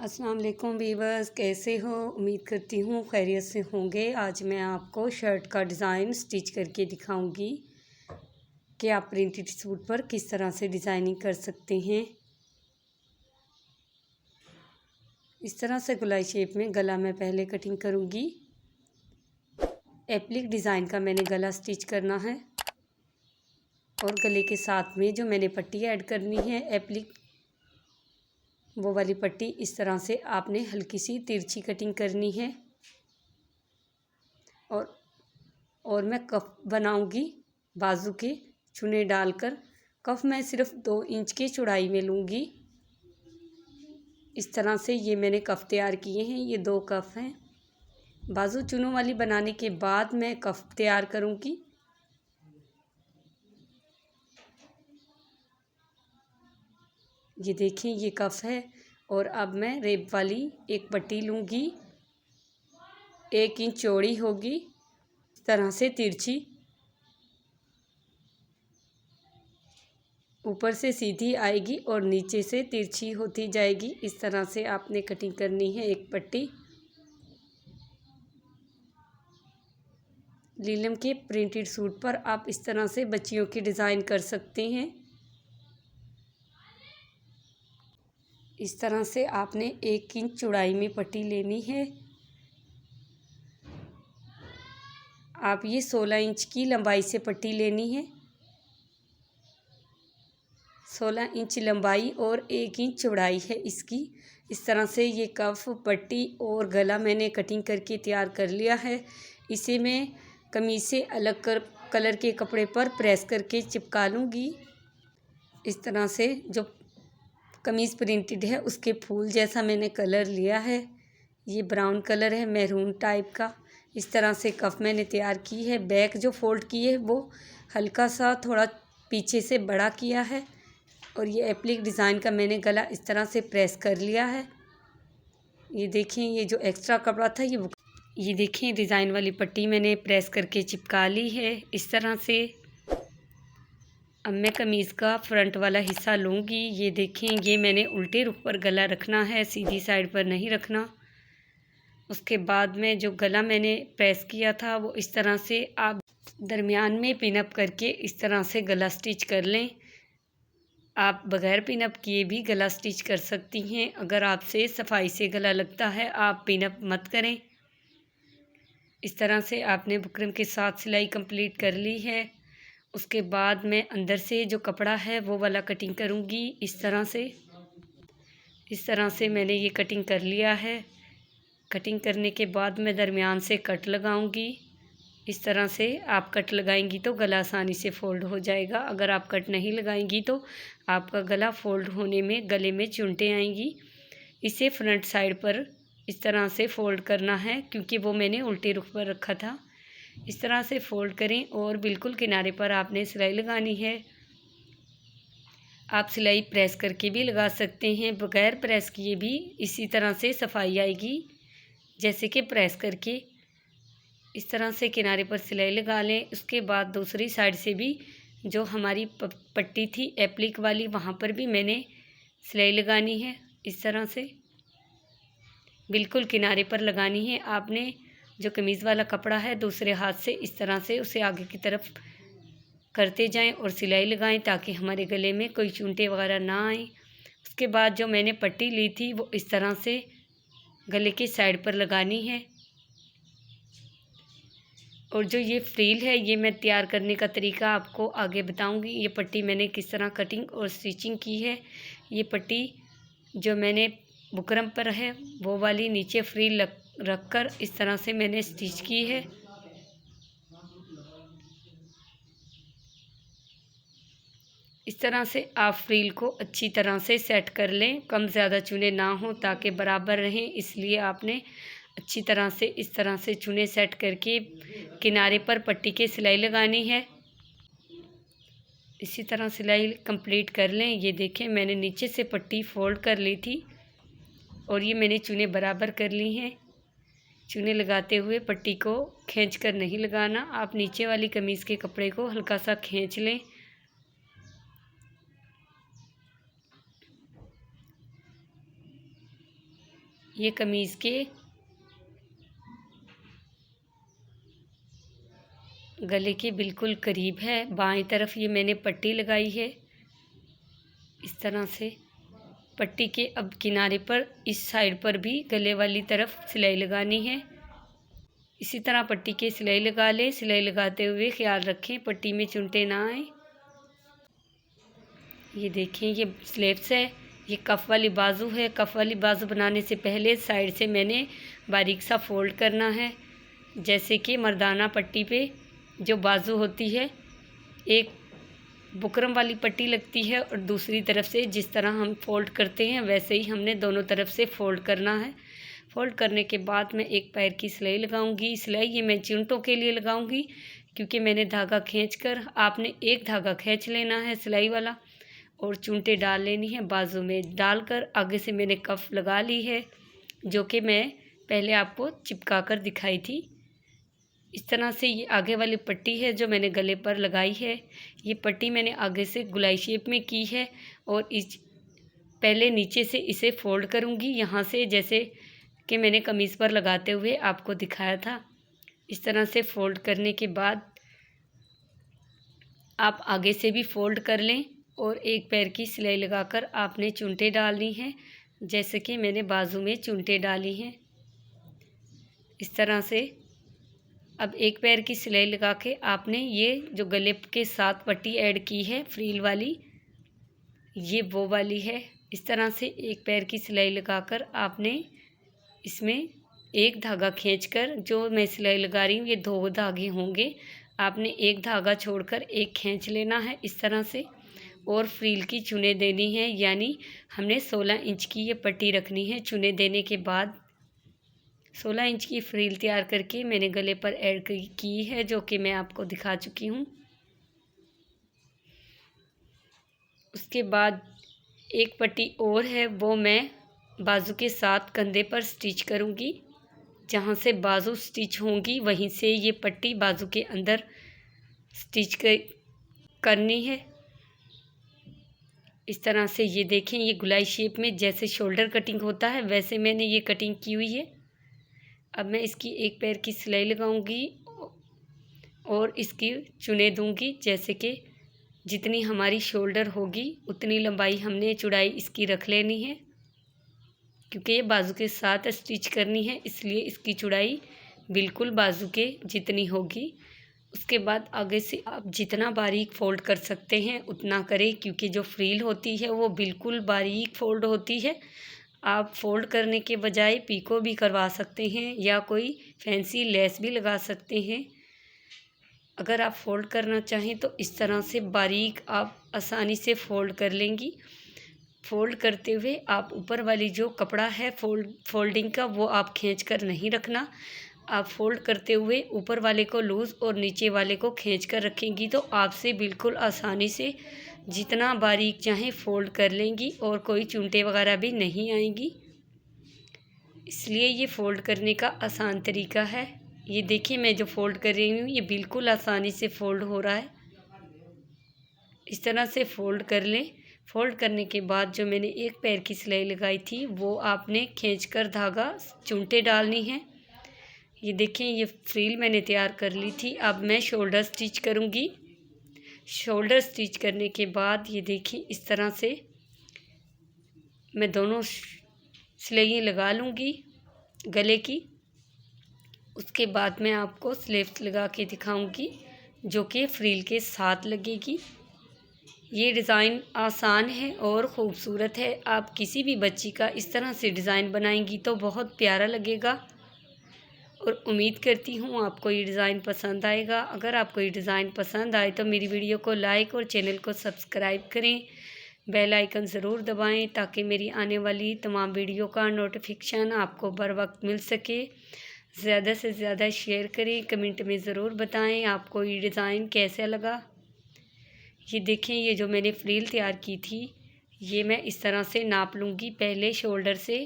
अस्सलाम वालेकुम वीवर्स, कैसे हो? उम्मीद करती हूँ खैरियत से होंगे। आज मैं आपको शर्ट का डिज़ाइन स्टिच करके दिखाऊंगी कि आप प्रिंटेड सूट पर किस तरह से डिज़ाइनिंग कर सकते हैं। इस तरह से गोलाई शेप में गला मैं पहले कटिंग करूँगी। एप्लिक डिज़ाइन का मैंने गला स्टिच करना है और गले के साथ में जो मैंने पट्टी ऐड करनी है एप्लिक, वो वाली पट्टी इस तरह से आपने हल्की सी तिरछी कटिंग करनी है। और मैं कफ बनाऊंगी बाजू के चुने डालकर। कफ मैं सिर्फ 2 इंच की चौड़ाई में लूँगी। इस तरह से ये मैंने कफ तैयार किए हैं। ये 2 कफ हैं। बाजू चुनों वाली बनाने के बाद मैं कफ तैयार करूँगी। ये देखिए, ये कफ है। और अब मैं रेप वाली एक पट्टी लूँगी, 1 इंच चौड़ी होगी, इस तरह से तिरछी, ऊपर से सीधी आएगी और नीचे से तिरछी होती जाएगी। इस तरह से आपने कटिंग करनी है एक पट्टी। लीलम के प्रिंटेड सूट पर आप इस तरह से बच्चियों की डिज़ाइन कर सकते हैं। इस तरह से आपने 1 इंच चौड़ाई में पट्टी लेनी है। आप ये 16 इंच की लंबाई से पट्टी लेनी है। 16 इंच लंबाई और 1 इंच चौड़ाई है इसकी। इस तरह से ये कफ, पट्टी और गला मैंने कटिंग करके तैयार कर लिया है। इसे मैं कमीज से अलग कलर के कपड़े पर प्रेस करके चिपका लूँगी। इस तरह से जो कमीज़ प्रिंटेड है उसके फूल जैसा मैंने कलर लिया है। ये ब्राउन कलर है, मैरून टाइप का। इस तरह से कफ मैंने तैयार की है। बैक जो फोल्ड की है वो हल्का सा थोड़ा पीछे से बड़ा किया है। और ये एप्लिक डिज़ाइन का मैंने गला इस तरह से प्रेस कर लिया है। ये देखें, ये जो एक्स्ट्रा कपड़ा था ये देखें, डिज़ाइन वाली पट्टी मैंने प्रेस करके चिपका ली है इस तरह से। अब मैं कमीज़ का फ्रंट वाला हिस्सा लूँगी। ये देखें, ये मैंने उल्टे रुख पर गला रखना है, सीधी साइड पर नहीं रखना। उसके बाद में जो गला मैंने प्रेस किया था वो इस तरह से आप दरमियान में पिनअप करके इस तरह से गला स्टिच कर लें। आप बग़ैर पिनअप किए भी गला स्टिच कर सकती हैं। अगर आपसे सफाई से गला लगता है आप पिनअप मत करें। इस तरह से आपने बुकरम के साथ सिलाई कंप्लीट कर ली है। उसके बाद मैं अंदर से जो कपड़ा है वो वाला कटिंग करूँगी। इस तरह से मैंने ये कटिंग कर लिया है। कटिंग करने के बाद मैं दरमियान से कट लगाऊंगी। इस तरह से आप कट लगाएंगी तो गला आसानी से फ़ोल्ड हो जाएगा। अगर आप कट नहीं लगाएंगी तो आपका गला फ़ोल्ड होने में गले में चुनटें आएंगी। इसे फ्रंट साइड पर इस तरह से फ़ोल्ड करना है क्योंकि वो मैंने उल्टे रुख पर रखा था। इस तरह से फ़ोल्ड करें और बिल्कुल किनारे पर आपने सिलाई लगानी है। आप सिलाई प्रेस करके भी लगा सकते हैं, बगैर प्रेस किए भी इसी तरह से सफाई आएगी जैसे कि प्रेस करके। इस तरह से किनारे पर सिलाई लगा लें। उसके बाद दूसरी साइड से भी जो हमारी पट्टी थी एप्लिक वाली, वहाँ पर भी मैंने सिलाई लगानी है। इस तरह से बिल्कुल किनारे पर लगानी है आपने। जो कमीज़ वाला कपड़ा है दूसरे हाथ से इस तरह से उसे आगे की तरफ करते जाएं और सिलाई लगाएं ताकि हमारे गले में कोई चूंटे वगैरह ना आए। उसके बाद जो मैंने पट्टी ली थी वो इस तरह से गले की साइड पर लगानी है। और जो ये फ्रील है ये मैं तैयार करने का तरीका आपको आगे बताऊंगी। ये पट्टी मैंने किस तरह कटिंग और स्टिचिंग की है। ये पट्टी जो मैंने बुकरम पर है वो वाली नीचे फ्रील रख कर इस तरह से मैंने स्टिच की है। इस तरह से आप फ्रील को अच्छी तरह से सेट कर लें, कम ज़्यादा चुने ना हो ताकि बराबर रहें। इसलिए आपने अच्छी तरह से इस तरह से चुने सेट करके किनारे पर पट्टी के सिलाई लगानी है। इसी तरह सिलाई कंप्लीट कर लें। ये देखें, मैंने नीचे से पट्टी फोल्ड कर ली थी और ये मैंने चुने बराबर कर ली हैं। चुने लगाते हुए पट्टी को खींच कर नहीं लगाना। आप नीचे वाली कमीज़ के कपड़े को हल्का सा खींच लें। ये कमीज़ के गले के बिल्कुल करीब है। बाएं तरफ ये मैंने पट्टी लगाई है इस तरह से। पट्टी के अब किनारे पर इस साइड पर भी गले वाली तरफ सिलाई लगानी है। इसी तरह पट्टी के सिलाई लगा लें। सिलाई लगाते हुए ख्याल रखें पट्टी में चुनटे ना आए। ये देखें ये स्लीव्स है। ये कफ वाली बाजू है। कफ वाली बाजू बनाने से पहले साइड से मैंने बारीक सा फोल्ड करना है। जैसे कि मर्दाना पट्टी पे जो बाजू होती है, एक बुकरम वाली पट्टी लगती है और दूसरी तरफ से जिस तरह हम फोल्ड करते हैं वैसे ही हमने दोनों तरफ से फोल्ड करना है। फोल्ड करने के बाद मैं एक पैर की सिलाई लगाऊंगी। सिलाई ये मैं चुनटों के लिए लगाऊंगी क्योंकि मैंने धागा खींचकर, आपने एक धागा खींच लेना है सिलाई वाला और चुनटे डाल लेनी है। बाजू में डालकर आगे से मैंने कफ लगा ली है, जो कि मैं पहले आपको चिपका कर दिखाई थी। इस तरह से ये आगे वाली पट्टी है जो मैंने गले पर लगाई है। ये पट्टी मैंने आगे से गुलाई शेप में की है और इस पहले नीचे से इसे फोल्ड करूँगी यहाँ से, जैसे कि मैंने कमीज़ पर लगाते हुए आपको दिखाया था। इस तरह से फोल्ड करने के बाद आप आगे से भी फोल्ड कर लें और एक पैर की सिलाई लगाकर आपने चुनटे डालनी है, जैसे कि मैंने बाजू में चुनटे डाली हैं इस तरह से। अब एक पैर की सिलाई लगा के आपने ये जो गले के साथ पट्टी ऐड की है फ्रील वाली, ये वो वाली है। इस तरह से एक पैर की सिलाई लगाकर आपने इसमें एक धागा खींचकर, जो मैं सिलाई लगा रही हूँ ये 2 धागे होंगे, आपने एक धागा छोड़कर एक खींच लेना है इस तरह से और फ्रील की चुने देनी है। यानी हमने 16 इंच की ये पट्टी रखनी है। चुने देने के बाद 16 इंच की फ्रील तैयार करके मैंने गले पर ऐड की है, जो कि मैं आपको दिखा चुकी हूँ। उसके बाद एक पट्टी और है, वो मैं बाजू के साथ कंधे पर स्टिच करूँगी। जहाँ से बाजू स्टिच होंगी वहीं से ये पट्टी बाजू के अंदर स्टिच करनी है इस तरह से। ये देखें ये गुलाई शेप में जैसे शोल्डर कटिंग होता है वैसे मैंने ये कटिंग की हुई है। अब मैं इसकी एक पैर की सिलाई लगाऊंगी और इसकी चुने दूंगी, जैसे कि जितनी हमारी शोल्डर होगी उतनी लंबाई हमने चौड़ाई इसकी रख लेनी है, क्योंकि ये बाजू के साथ स्टिच करनी है इसलिए इसकी चौड़ाई बिल्कुल बाजू के जितनी होगी। उसके बाद आगे से आप जितना बारीक फ़ोल्ड कर सकते हैं उतना करें, क्योंकि जो फ्रील होती है वो बिल्कुल बारीक फ़ोल्ड होती है। आप फ़ोल्ड करने के बजाय पीको भी करवा सकते हैं या कोई फैंसी लेस भी लगा सकते हैं। अगर आप फ़ोल्ड करना चाहें तो इस तरह से बारीक आप आसानी से फ़ोल्ड कर लेंगी। फ़ोल्ड करते हुए आप ऊपर वाली जो कपड़ा है फोल्डिंग का वो आप खींच कर नहीं रखना। आप फ़ोल्ड करते हुए ऊपर वाले को लूज़ और नीचे वाले को खींच कर रखेंगी तो आपसे बिल्कुल आसानी से जितना बारीक चाहें फ़ोल्ड कर लेंगी और कोई चुनटे वगैरह भी नहीं आएंगी। इसलिए ये फ़ोल्ड करने का आसान तरीका है। ये देखिए मैं जो फ़ोल्ड कर रही हूँ ये बिल्कुल आसानी से फ़ोल्ड हो रहा है। इस तरह से फ़ोल्ड कर लें। फ़ोल्ड करने के बाद जो मैंने एक पैर की सिलाई लगाई थी वो आपने खींचकर धागा चुनटे डालनी है। ये देखें ये फ्रील मैंने तैयार कर ली थी। अब मैं शोल्डर स्टिच करूँगी। शोल्डर स्टिच करने के बाद ये देखिए इस तरह से मैं दोनों सिलाइयाँ लगा लूँगी गले की। उसके बाद मैं आपको स्लीव्स लगा के दिखाऊंगी जो कि फ्रील के साथ लगेगी। ये डिज़ाइन आसान है और ख़ूबसूरत है। आप किसी भी बच्ची का इस तरह से डिज़ाइन बनाएंगी तो बहुत प्यारा लगेगा और उम्मीद करती हूँ आपको ये डिज़ाइन पसंद आएगा। अगर आपको ये डिज़ाइन पसंद आए तो मेरी वीडियो को लाइक और चैनल को सब्सक्राइब करें। बेल आइकन ज़रूर दबाएं ताकि मेरी आने वाली तमाम वीडियो का नोटिफिकेशन आपको बर वक्त मिल सके। ज़्यादा से ज़्यादा शेयर करें। कमेंट में ज़रूर बताएं आपको ये डिज़ाइन कैसा लगा। ये देखें ये जो मैंने फ्रील तैयार की थी ये मैं इस तरह से नाप लूँगी पहले शोल्डर से।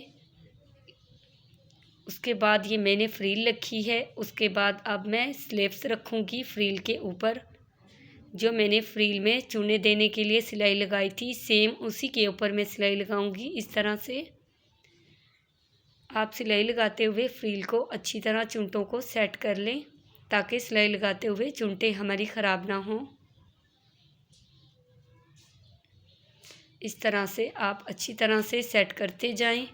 उसके बाद ये मैंने फ्रील रखी है। उसके बाद अब मैं स्लीव्स रखूँगी फ्रील के ऊपर। जो मैंने फ्रील में चुने देने के लिए सिलाई लगाई थी सेम उसी के ऊपर मैं सिलाई लगाऊँगी इस तरह से। आप सिलाई लगाते हुए फ्रिल को अच्छी तरह चुनटों को सेट कर लें ताकि सिलाई लगाते हुए चुनटें हमारी ख़राब ना हों। इस तरह से आप अच्छी तरह से सेट करते जाएं,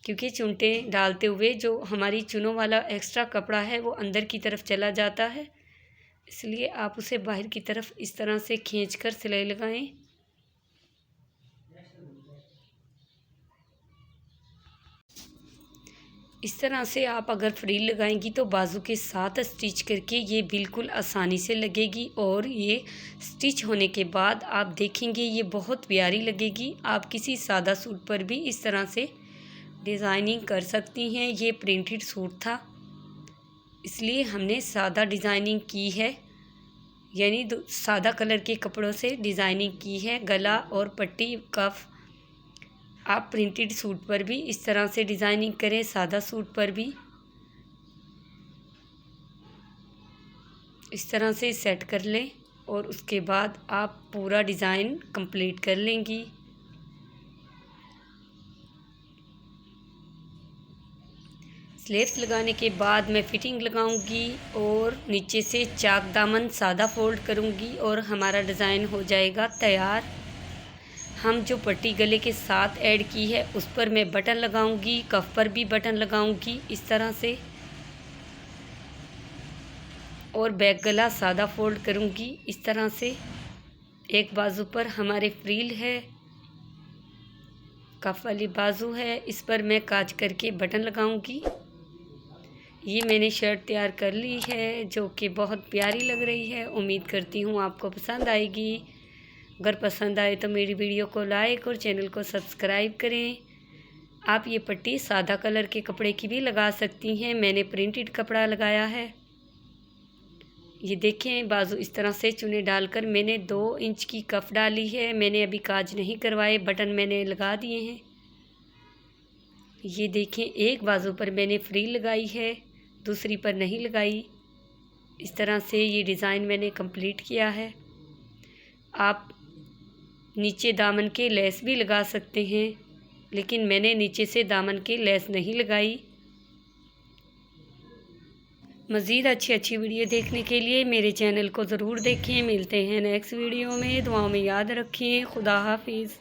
क्योंकि चुनटें डालते हुए जो हमारी चुनों वाला एक्स्ट्रा कपड़ा है वो अंदर की तरफ चला जाता है, इसलिए आप उसे बाहर की तरफ इस तरह से खींचकर सिलाई लगाएं। इस तरह से आप अगर फ्रिल लगाएंगी तो बाजू के साथ स्टिच करके ये बिल्कुल आसानी से लगेगी और ये स्टिच होने के बाद आप देखेंगे ये बहुत प्यारी लगेगी। आप किसी सादा सूट पर भी इस तरह से डिज़ाइनिंग कर सकती हैं। ये प्रिंटेड सूट था इसलिए हमने सादा डिज़ाइनिंग की है, यानी सादा कलर के कपड़ों से डिज़ाइनिंग की है। गला और पट्टी कफ आप प्रिंटेड सूट पर भी इस तरह से डिज़ाइनिंग करें, सादा सूट पर भी इस तरह से सेट कर लें और उसके बाद आप पूरा डिज़ाइन कंप्लीट कर लेंगी। स्लीव्स लगाने के बाद मैं फिटिंग लगाऊंगी और नीचे से चाक दामन सादा फोल्ड करूंगी और हमारा डिज़ाइन हो जाएगा तैयार। हम जो पट्टी गले के साथ ऐड की है उस पर मैं बटन लगाऊंगी, कफ पर भी बटन लगाऊंगी इस तरह से, और बैक गला सादा फोल्ड करूंगी इस तरह से। एक बाजू पर हमारे फ्रिल है, कफ वाली बाजू है, इस पर मैं काज करके बटन लगाऊंगी। ये मैंने शर्ट तैयार कर ली है जो कि बहुत प्यारी लग रही है। उम्मीद करती हूँ आपको पसंद आएगी। अगर पसंद आए तो मेरी वीडियो को लाइक और चैनल को सब्सक्राइब करें। आप ये पट्टी सादा कलर के कपड़े की भी लगा सकती हैं, मैंने प्रिंटेड कपड़ा लगाया है। ये देखें बाजू इस तरह से चुने डालकर मैंने 2 इंच की कफ डाली है। मैंने अभी काज नहीं करवाए, बटन मैंने लगा दिए हैं। ये देखें एक बाजू पर मैंने फ्रिल लगाई है, दूसरी पर नहीं लगाई। इस तरह से ये डिज़ाइन मैंने कंप्लीट किया है। आप नीचे दामन के लेस भी लगा सकते हैं, लेकिन मैंने नीचे से दामन के लेस नहीं लगाई। मज़ीद अच्छी वीडियो देखने के लिए मेरे चैनल को ज़रूर देखें। मिलते हैं नेक्स्ट वीडियो में। दुआओं में याद रखें। खुदा हाफिज़।